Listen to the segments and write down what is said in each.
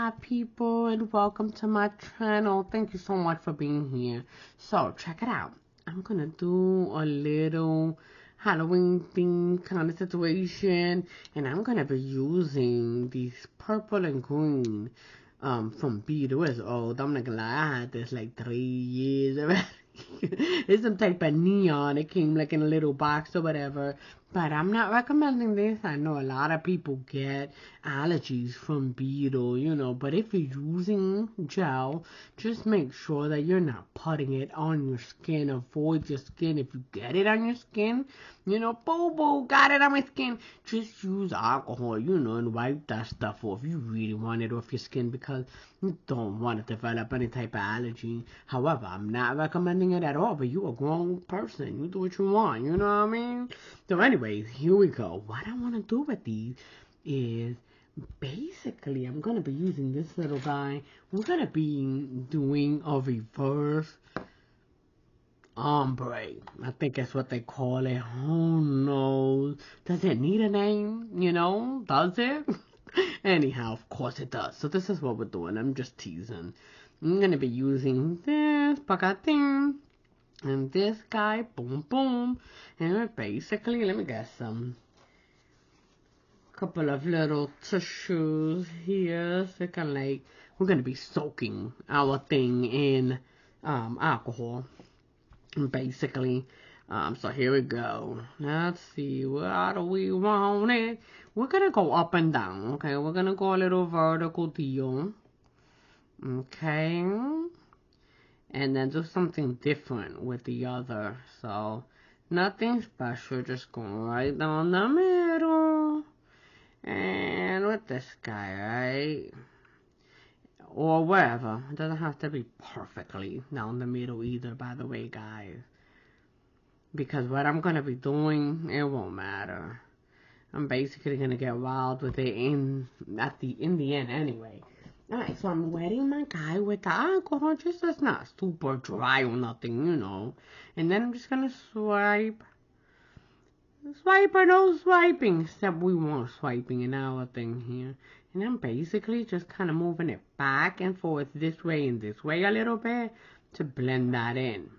Hi people, and welcome to my channel. Thank you so much for being here. So check it out. I'm gonna do a little Halloween theme kind of situation, and I'm gonna be using these purple and green from Bootie. It's old. I'm not gonna lie, I had this like 3 years already. It's some type of neon. It came like in a little box or whatever. But I'm not recommending this. I know a lot of people get allergies from beetle, but if you're using gel, just make sure that you're not putting it on your skin. Avoid your skin. If you get it on your skin, boo, got it on my skin. Just use alcohol, and wipe that stuff off. You really want it off your skin because you don't want to develop any type of allergy. However, I'm not recommending it at all, but you a grown person. You do what you want, you know what I mean? So anyways, here we go. What I want to do with these is basically I'm going to be using this little guy. We're going to be doing a reverse ombre. I think that's what they call it. Who knows? Does it need a name? Does it? Anyhow, of course it does. So this is what we're doing. I'm just teasing. I'm going to be using this pacatin and this guy, boom, boom. And basically, let me get some couple of little tissues here. So we're going to be soaking our thing in alcohol. Basically, so here we go. Let's see, how do we want it? We're gonna go up and down, okay? We're gonna go a little vertical deal, okay? And then do something different with the other. So, nothing special, just going right down the middle. And with this guy, right? Or wherever. It doesn't have to be perfectly down the middle either, by the way, guys. Because what I'm going to be doing, it won't matter. I'm basically going to get wild with it in the end anyway. Alright, so I'm wetting my guy with the alcohol, just so it's not super dry or nothing, And then I'm just going to swipe. Swipe or no swiping, except we want swiping in our thing here. And I'm basically just kind of moving it back and forth this way and this way a little bit to blend that in,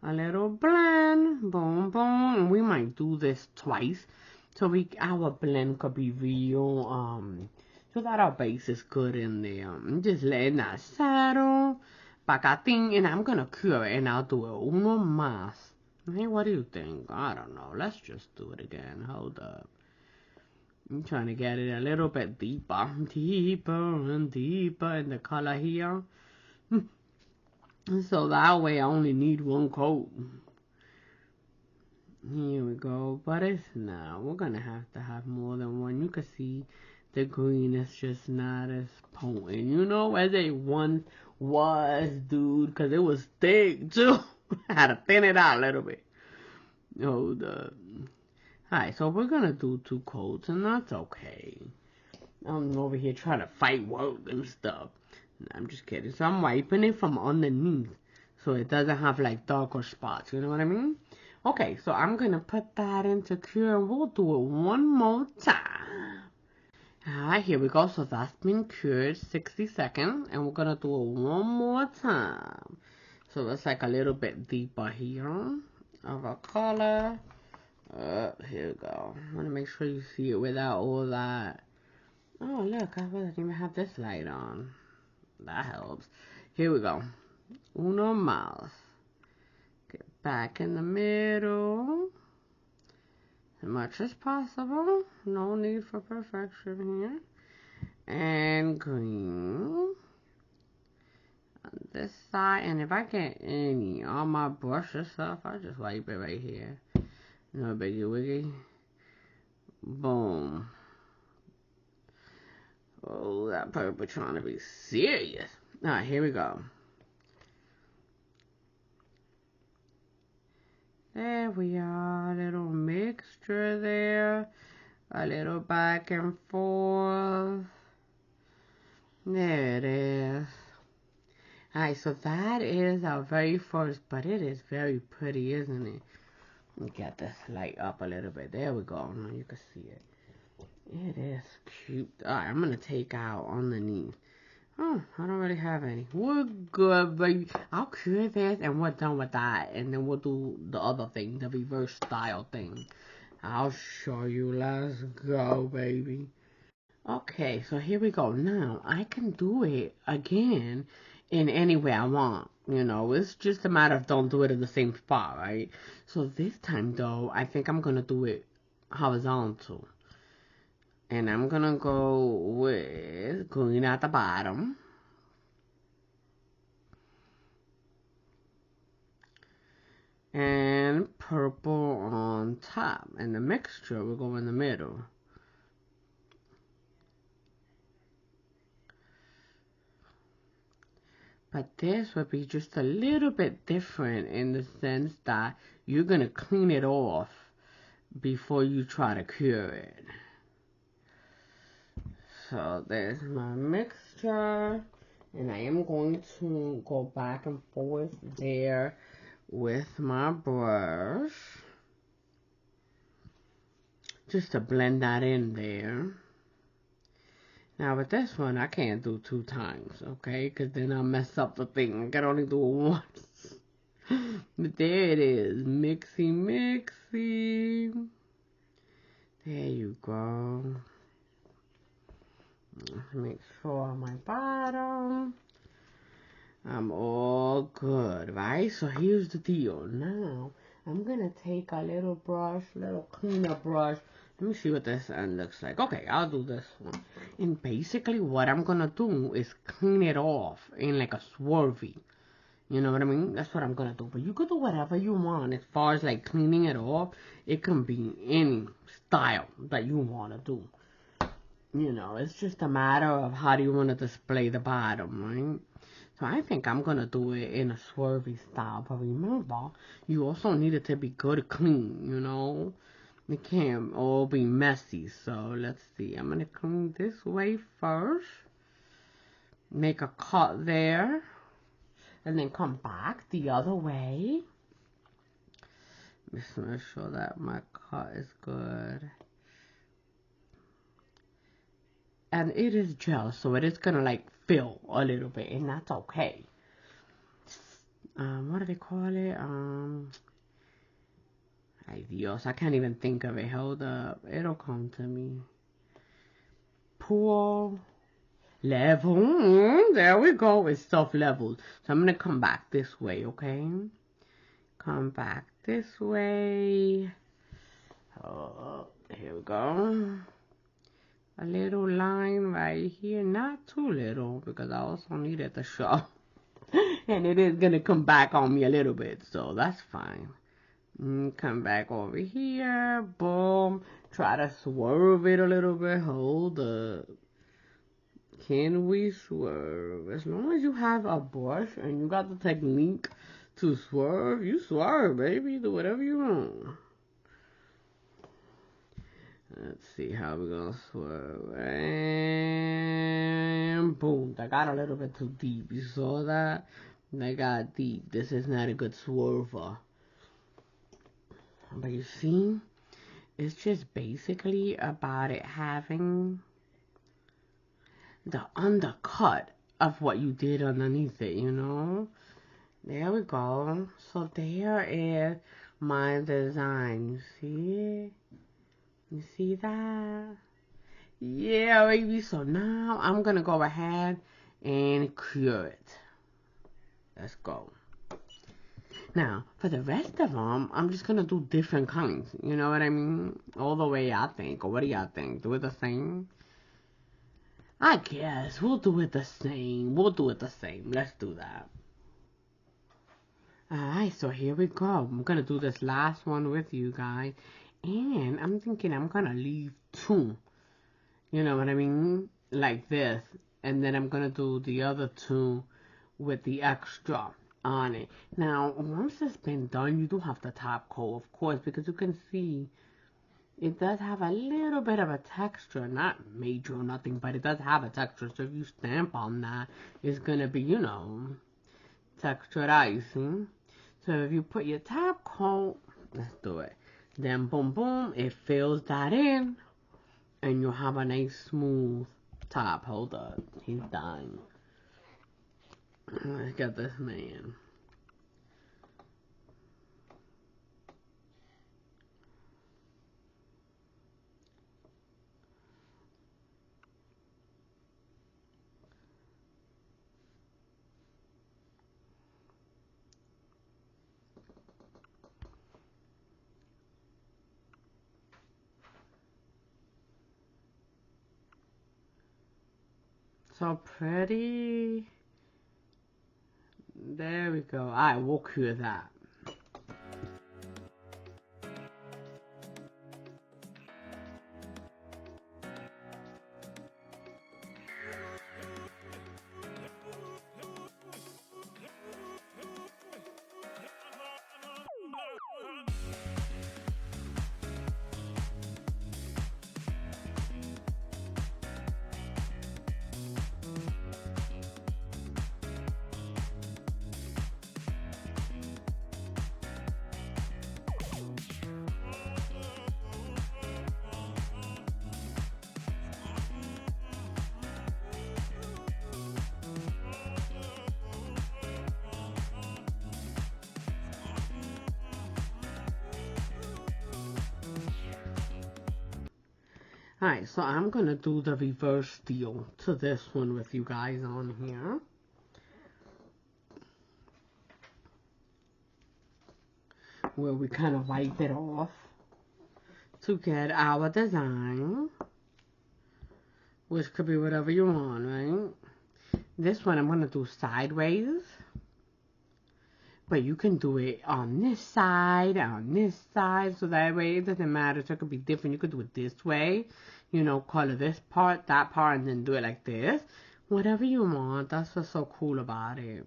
A little blend, boom, boom. And we might do this twice so our blend could be real, so that our base is good in there. I'm just letting that settle. Pacating, and I'm gonna cure it and I'll do it uno más. Hey, what do you think? I don't know. Let's just do it again. Hold up. I'm trying to get it a little bit deeper. Deeper and deeper in the color here. So that way I only need one coat. Here we go. But it's not. We're going to have more than one. You can see the green is just not as potent. As it once was, dude. Because it was thick, too. I had to thin it out a little bit. Hold up. Alright, so we're gonna do 2 coats, and that's okay. I'm over here trying to fight work and stuff. No, I'm just kidding. So I'm wiping it from underneath, so it doesn't have like darker spots. You know what I mean? Okay, so I'm gonna put that into cure, and we'll do it one more time. Alright, here we go. So that's been cured 60 seconds, and we're gonna do it one more time. So it's like a little bit deeper here of a color. Here we go. I want to make sure you see it without all that. Oh, look, I didn't even have this light on. That helps. Here we go. Uno más. Get back in the middle. As much as possible. No need for perfection here. And green. On this side. And if I get any on my brush or stuff, I just wipe it right here. No biggie wiggy. Boom. Oh, that purple trying to be serious. Alright, here we go. There we are. A little mixture there. A little back and forth. There it is. Alright, so that is our very first, but it is very pretty, isn't it? Let me get this light up a little bit. There we go. Now you can see it. It is cute. Alright, I'm gonna take out underneath. Oh, I don't really have any. We're good, baby. I'll cure this and we're done with that. And then we'll do the other thing, the reverse style thing. I'll show you. Let's go, baby. Okay, so here we go. Now, I can do it again in any way I want. You know, it's just a matter of don't do it in the same spot, right? So this time, though, I think I'm going to do it horizontal. And I'm going to go with green at the bottom. And purple on top. And the mixture will go in the middle. But this would be just a little bit different in the sense that you're going to clean it off before you try to cure it. So there's my mixture. And I am going to go back and forth there with my brush. Just to blend that in there. Now with this one, I can't do 2 times, okay? Because then I'll mess up the thing. I can only do it once. But there it is. Mixy, mixy. There you go. Make sure on my bottom I'm all good, right? So here's the deal. Now, I'm going to take a little brush, little cleaner brush. Let me see what this end looks like. Okay, I'll do this one. And basically what I'm going to do is clean it off in like a swervy. You know what I mean? That's what I'm going to do. But you could do whatever you want as far as like cleaning it off. It can be any style that you want to do. You know, it's just a matter of how do you want to display the bottom, right? So I think I'm going to do it in a swervy style. But remember, you also need it to be good clean, you know? It can't all be messy. So let's see. I'm going to clean this way first. Make a cut there. And then come back the other way. Just make sure that my cut is good. And it is gel, so it is going to like fill a little bit. And that's okay. What do they call it? Ay Dios, I can't even think of it. Hold up. It'll come to me. Pool level. There we go. It's self-leveled. So I'm going to come back this way, okay? Come back this way. Oh, here we go. A little line right here. Not too little, because I also needed the show. And it is going to come back on me a little bit, so that's fine. Come back over here. Boom. Try to swerve it a little bit. Hold up. Can we swerve? As long as you have a brush and you got the technique to swerve, you swerve, baby. Do whatever you want. Let's see how we're going to swerve. And boom. That got a little bit too deep. You saw that? That got deep. This is not a good swerver. But you see, it's just basically about it having the undercut of what you did underneath it, you know? There we go. So there is my design. You see it? You see that? Yeah, baby. So now I'm going to go ahead and cure it. Let's go. Now, for the rest of them, I'm just going to do different kinds. You know what I mean? All the way I think. Or what do y'all think? Do it the same? I guess. We'll do it the same. We'll do it the same. Let's do that. Alright, so here we go. I'm going to do this last one with you guys. And I'm thinking I'm going to leave 2. You know what I mean? Like this. And then I'm going to do the other 2 with the extra on it. Now, once it's been done, you do have the top coat, of course, because you can see it does have a little bit of a texture. Not major or nothing, but it does have a texture. So if you stamp on that, it's going to be, you know, textured icing. So if you put your top coat, let's do it. Then boom, boom, it fills that in. and you'll have a nice smooth top. Hold up, he's dying. Look at this man. So pretty. There we go. Alright, we'll cure that. Alright, so I'm going to do the reverse deal to this one with you guys on here. Where we kind of wipe it off to get our design. Which could be whatever you want, right? This one I'm going to do sideways. But you can do it on this side, so that way it doesn't matter. So it could be different. You could do it this way, you know, color this part, that part, and then do it like this. Whatever you want. That's what's so cool about it.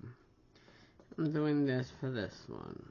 I'm doing this for this one.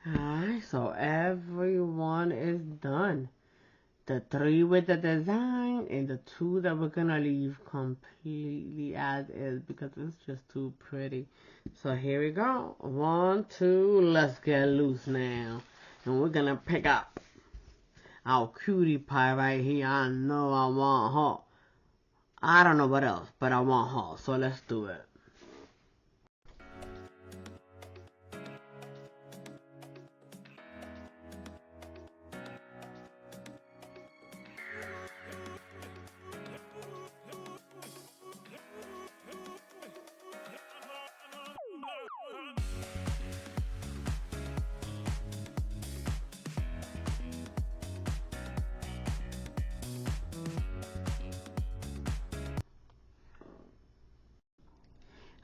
Alright, so everyone is done. The 3 with the design and the 2 that we're gonna leave completely as is because it's just too pretty. So here we go. 1, 2, let's get loose now. And we're gonna pick up our cutie pie right here. I know I want her. I don't know what else, but I want her. So let's do it.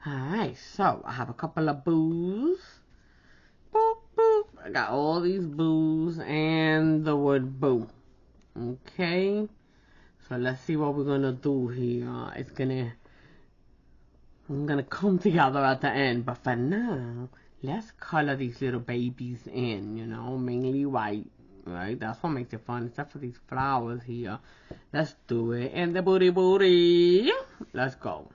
Alright, so I have a couple of boos. Boop, boop. I got all these boos and the word boo. Okay. So let's see what we're gonna do here. I'm gonna come together at the end. But for now, let's color these little babies in, you know, mainly white. Right? That's what makes it fun, except for these flowers here. Let's do it. And the booty. Let's go.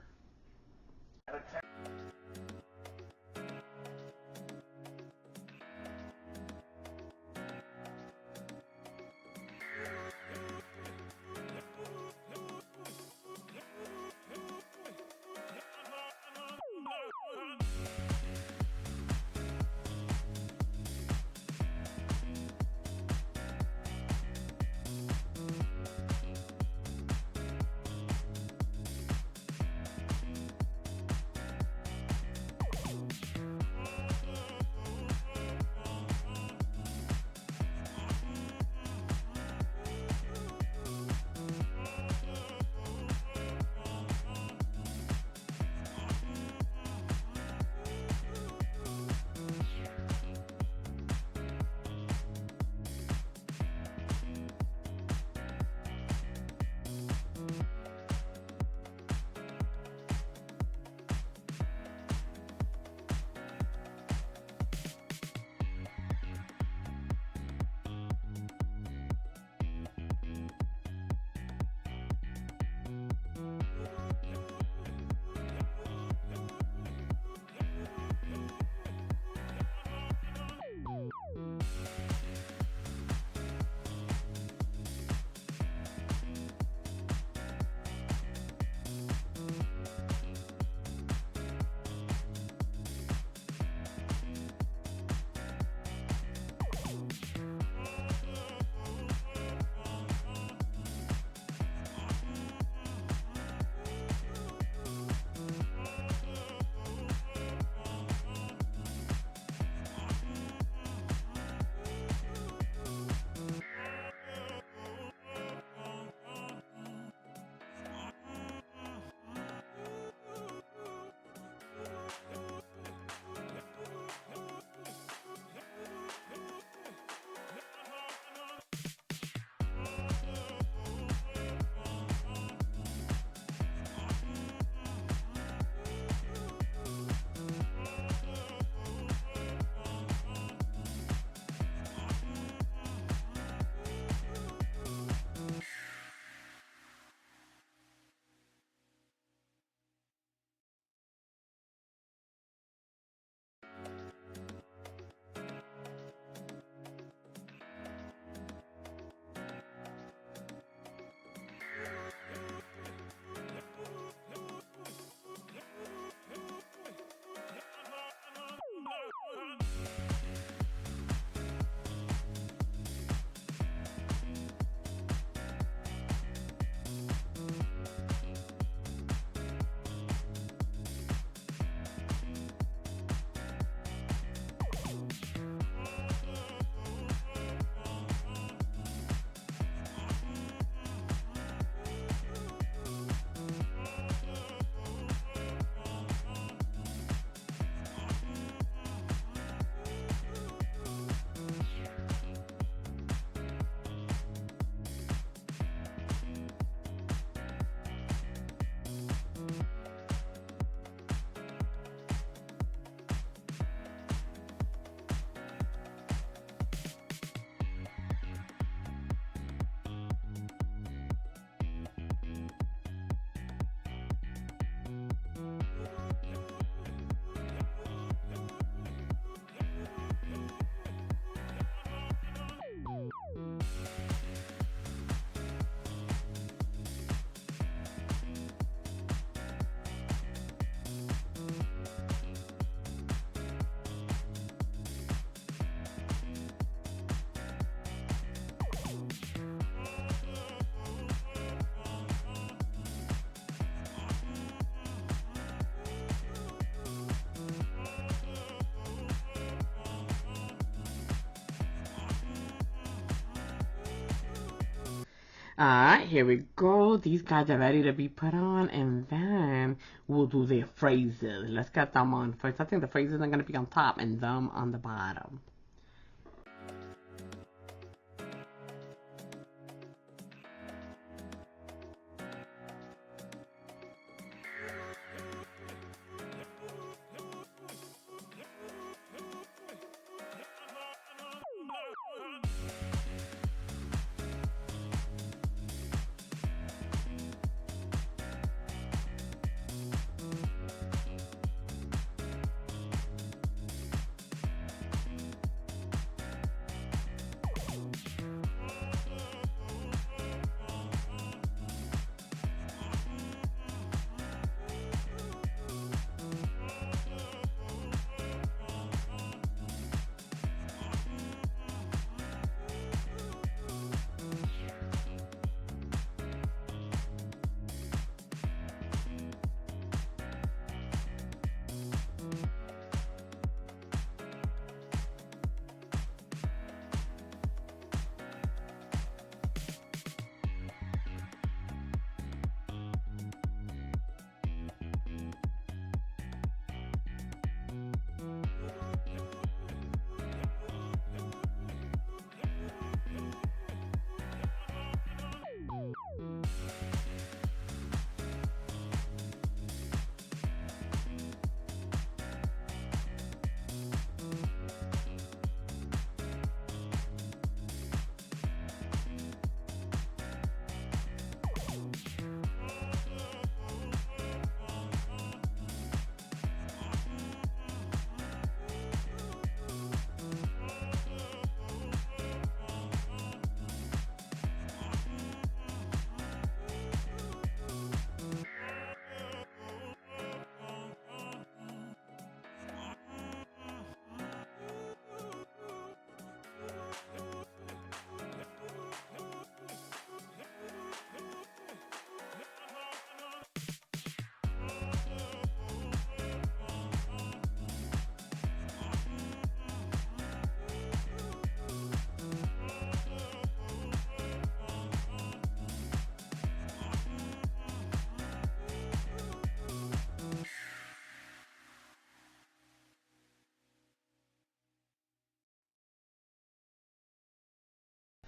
Alright, here we go. These guys are ready to be put on, and then we'll do their phrases. Let's get them on first. I think the phrases are going to be on top and them on the bottom.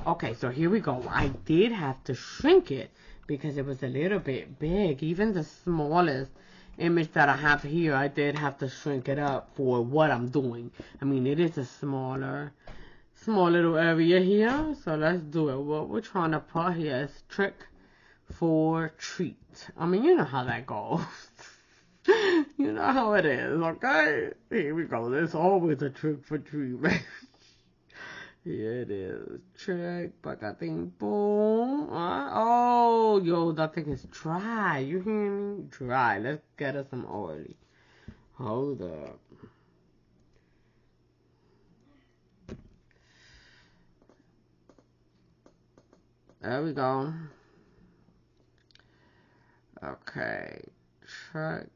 Okay, so here we go. I did have to shrink it because it was a little bit big. Even the smallest image that I have here, I did have to shrink it up for what I'm doing. I mean, it is a small little area here. So let's do it. What we're trying to put here is trick for treat. I mean, you know how that goes. You know how it is, okay? Here we go. There's always a trick for treat, man. Here it is. Trick, bacating, boom. Oh, yo, that thing is dry. You hear me? Dry. Let's get us some oily. Hold up. There we go. Okay. Trick.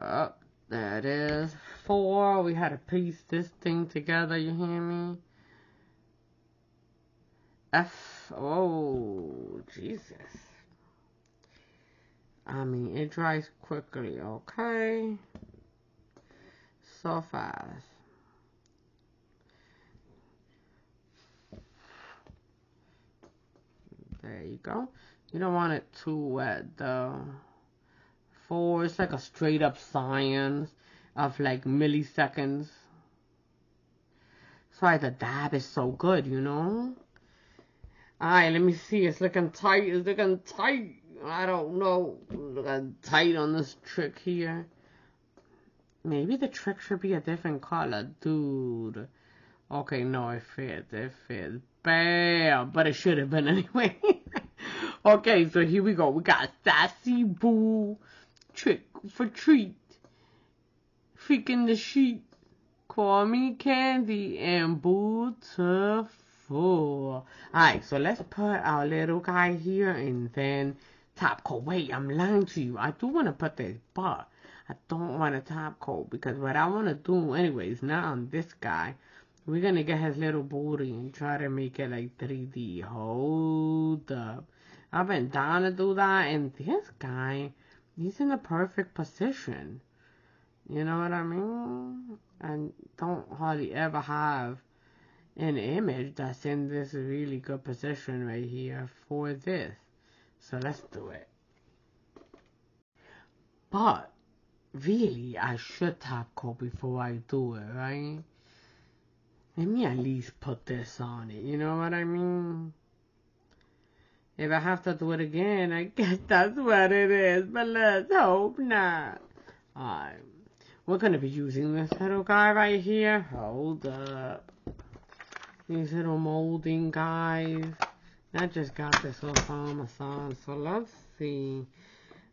Up. There it is. 4. We had to piece this thing together. You hear me? F. Oh, Jesus. I mean, it dries quickly. Okay. So fast. There you go. You don't want it too wet, though. 4. It's like a straight up science of like milliseconds. That's why the dab is so good, you know? Alright, let me see. It's looking tight. It's looking tight. I don't know. Looking tight on this trick here. Maybe the trick should be a different color, dude. Okay, no, it fits. It fits. Bam! But it should have been anyway. Okay, so here we go. We got Sassy Boo. Trick for treat. Freaking the sheet. Call me Candy and Beautiful. Alright, so let's put our little guy here and then top coat. Wait, I'm lying to you. I do want to put this, but I don't want a top coat because what I want to do anyways, not on this guy. We're gonna get his little booty and try to make it like 3D. Hold up. I've been down to do that, and this guy, he's in the perfect position. You know what I mean? I don't hardly ever have an image that's in this really good position right here for this. So let's do it. But really, I should tap coat before I do it, right? Let me at least put this on it, you know what I mean? If I have to do it again, I guess that's what it is, but let's hope not. Alright, we're gonna be using this little guy right here. Hold up. These little molding guys. I just got this off Amazon, so let's see.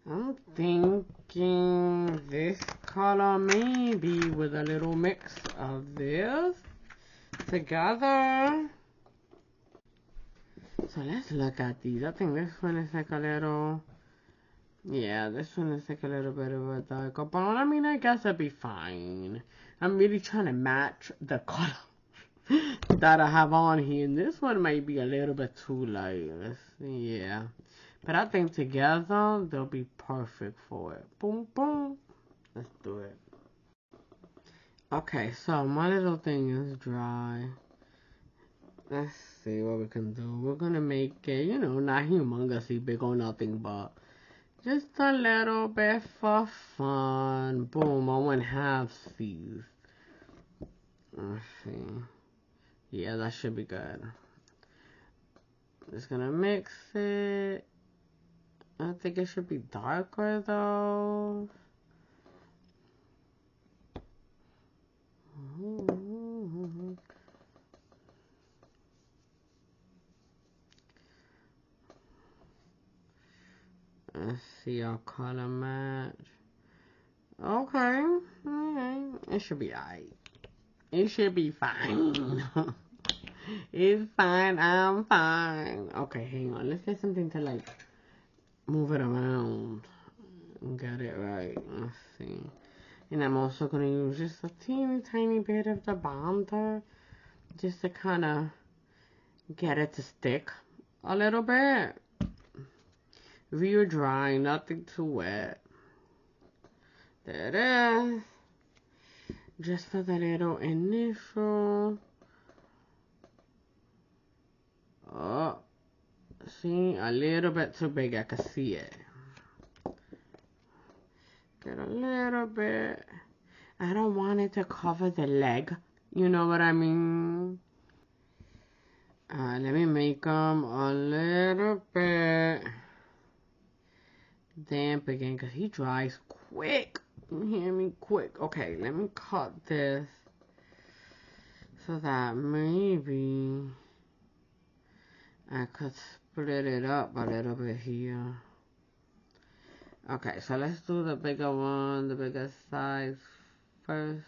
I'm thinking this color maybe with a little mix of this together. So let's look at these. I think this one is like a little, yeah, this one is like a little bit of a darker brown. I mean, I guess it'll be fine. I'm really trying to match the color that I have on here. And this one might be a little bit too light. Let's see, yeah. But I think together, they'll be perfect for it. Boom, boom. Let's do it. Okay, so my little thing is dry. Let's see what we can do. We're gonna make it, you know, not humongously big or nothing, but just a little bit for fun. Boom, I went halfsies. Let's see. Yeah, that should be good. Just gonna mix it. I think it should be darker though. Let's see our color match. Okay, alright. It should be alright. It should be fine. It's fine, I'm fine. Okay, hang on. Let's get something to like move it around and get it right. Let's see. And I'm also going to use just a teeny tiny bit of the bonder just to kind of get it to stick a little bit. Real dry, nothing too wet. There it is. Just for the little initial. Oh, see, a little bit too big, I can see it. Get a little bit. I don't want it to cover the leg. You know what I mean? Let me make them a little bit damp again because he dries quick. You hear me? Quick. Okay, let me cut this so that maybe I could split it up a little bit here. Okay, so let's do the bigger one, the bigger size first.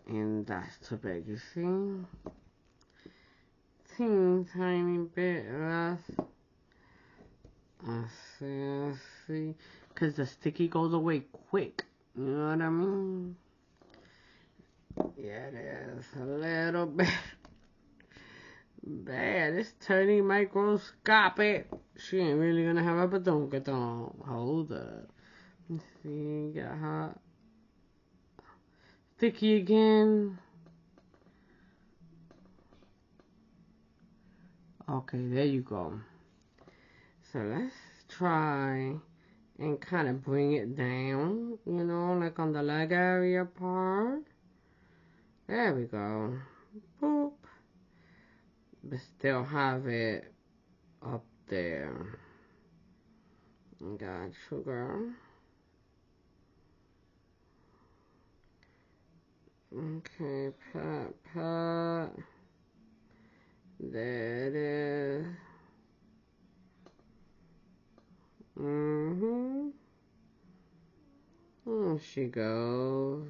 And that's too big, you see? Teeny tiny bit less. Let's see. Because the sticky goes away quick. You know what I mean? Yeah, it is. A little bit bad. It's turning microscopic. She ain't really gonna have a badonka-don. Hold up. Let's see. Get hot. Sticky again. Okay, there you go. So let's try and kind of bring it down, you know, like on the leg area part. There we go. Boop. But still have it up there. Got you, girl. Okay, pat, pat. There it is. There she goes.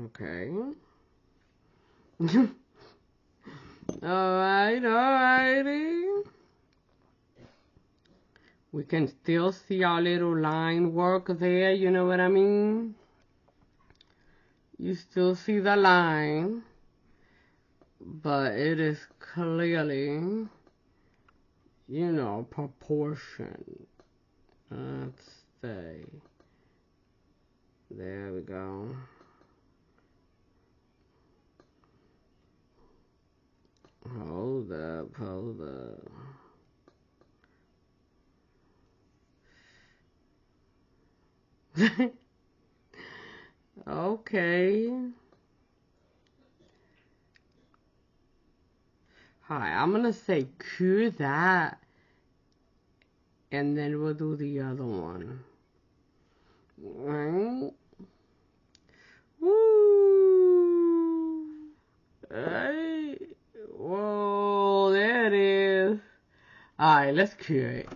Okay. Alrighty. We can still see our little line work there, you know what I mean? You still see the line, but it is clearly, you know, proportion. Let's see. There we go. Hold up. Okay. Alright, I'm gonna say cue that, and then we'll do the other one. Right? Woo! Hey. Whoa, there it is. Alright, let's cue it.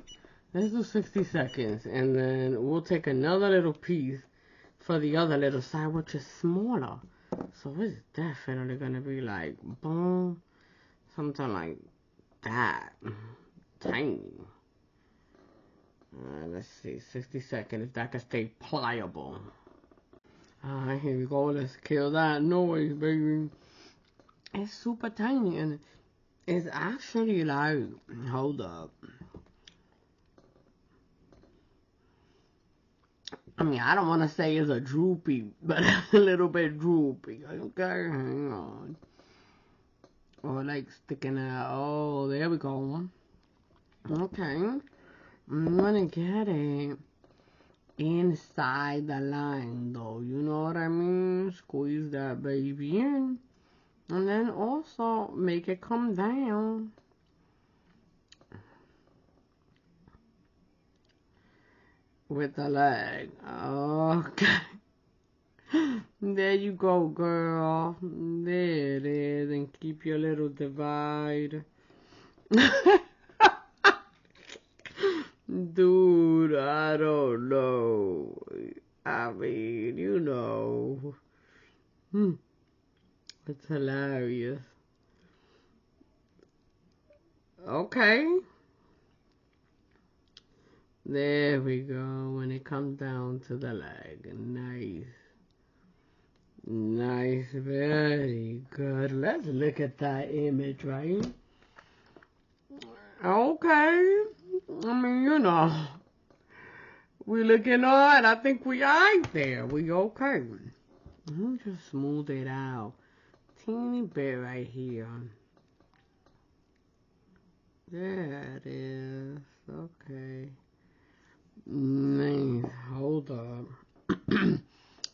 Let's do 60 seconds, and then we'll take another little piece for the other little side, which is smaller. So it's definitely gonna be like, boom, something like that. Tiny. Let's see, 60 seconds, if that can stay pliable. Alright, here we go. Let's kill that noise, baby. It's super tiny, and it's actually like, hold up. I mean, I don't want to say it's a droopy, but a little bit droopy. Okay, hang on. Or like sticking out. Oh, there we go. Okay. I'm gonna get it inside the line, though. You know what I mean? Squeeze that baby in. And then also make it come down. With the leg. Okay. There you go, girl. There it is. And keep your little divide. Dude, I don't know. I mean, you know. It's hilarious. Okay. There we go. When it comes down to the leg. Nice. Nice. Very good. Let's look at that image, right? Okay. I mean, you know. We looking on. I think we ain't there. We okay. Let me just smooth it out. Teeny bit right here. There it is. Okay. Nice. Hold up.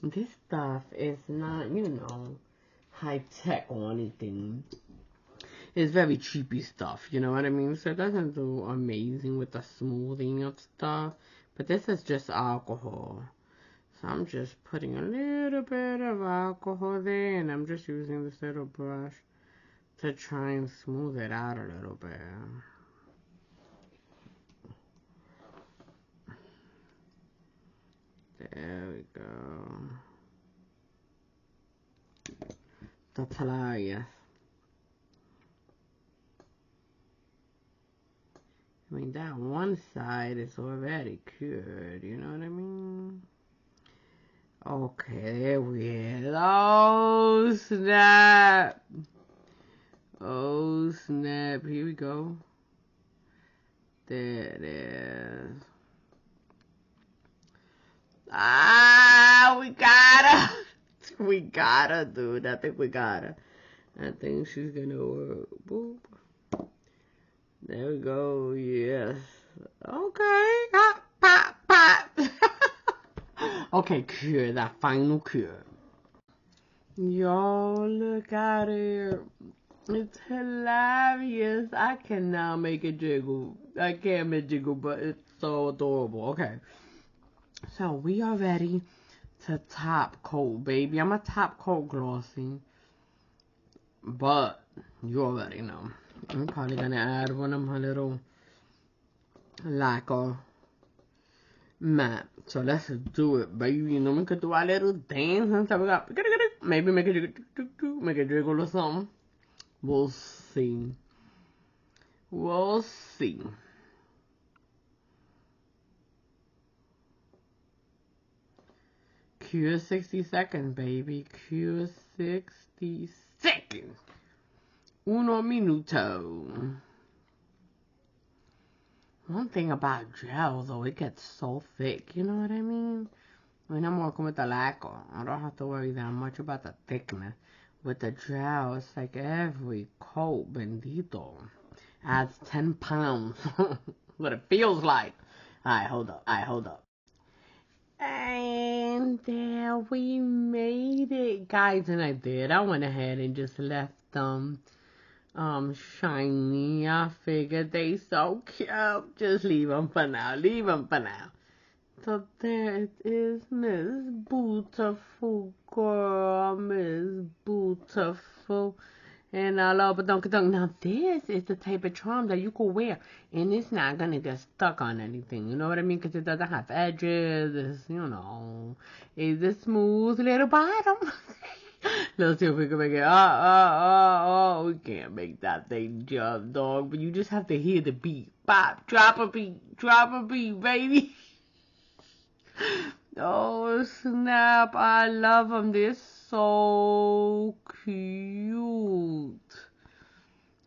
This stuff is not, you know, high tech or anything. It's very cheapy stuff, you know what I mean? So it doesn't do amazing with the smoothing of stuff. But this is just alcohol. So I'm just putting a little bit of alcohol there, and I'm just using this little brush to try and smooth it out a little bit. There we go. That's hilarious. I mean, that one side is already cured, you know what I mean? Okay, there we is. Oh, snap. Oh, snap. Here we go. There it is. Ah, we gotta. We gotta, dude. I think we gotta. I think she's gonna work. Boop. There we go. Yes. Okay. Pop, pop, pop. Okay, cure. That final cure. Yo, look at it. It's hilarious. I cannot make it jiggle. I can't make it jiggle, but it's so adorable. Okay. So we are ready to top coat, baby. I'm a top coat glossy. But you already know. I'm probably gonna add one of my little lacquer matte. So let's do it, baby. You know, we could do our little dance and stuff. We got maybe make it jiggle or something. We'll see. We'll see. Cue 60 seconds, baby. Cue 60 seconds. Uno minuto. One thing about gel, though, it gets so thick. You know what I mean? When I'm working with the lacquer, I don't have to worry that much about the thickness. With the gel, it's like every coat, bendito, adds 10 pounds. What it feels like. Alright, hold up. And there we made it, guys. And I went ahead and just left them shiny. I figured they so cute. Just leave them for now. So there it is, Miss Beautiful Girl, Miss Beautiful. And I love it. Now this is the type of charm that you could wear, and it's not gonna get stuck on anything. You know what I mean? Because it doesn't have edges. It's a smooth little bottom. Let's see if we can make it. We can't make that thing jump, dog. But you just have to hear the beat. Bop, drop a beat, baby. Oh snap! I love them. They're so cute.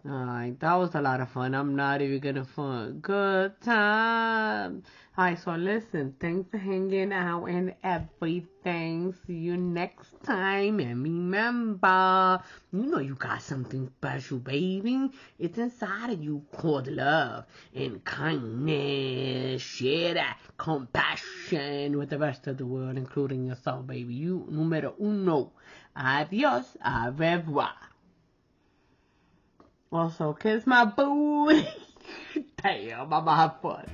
Alright, that was a lot of fun. I'm not even gonna fun. Good time. Alright, so listen, thanks for hanging out and everything. See you next time. And remember, you got something special, baby. It's inside of you called love and kindness. Share that compassion with the rest of the world, including yourself, baby. You numero uno. Adios. Au revoir. Also, kiss my boo. Damn, I'm gonna have fun.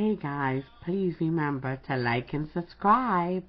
Hey guys, please remember to like and subscribe.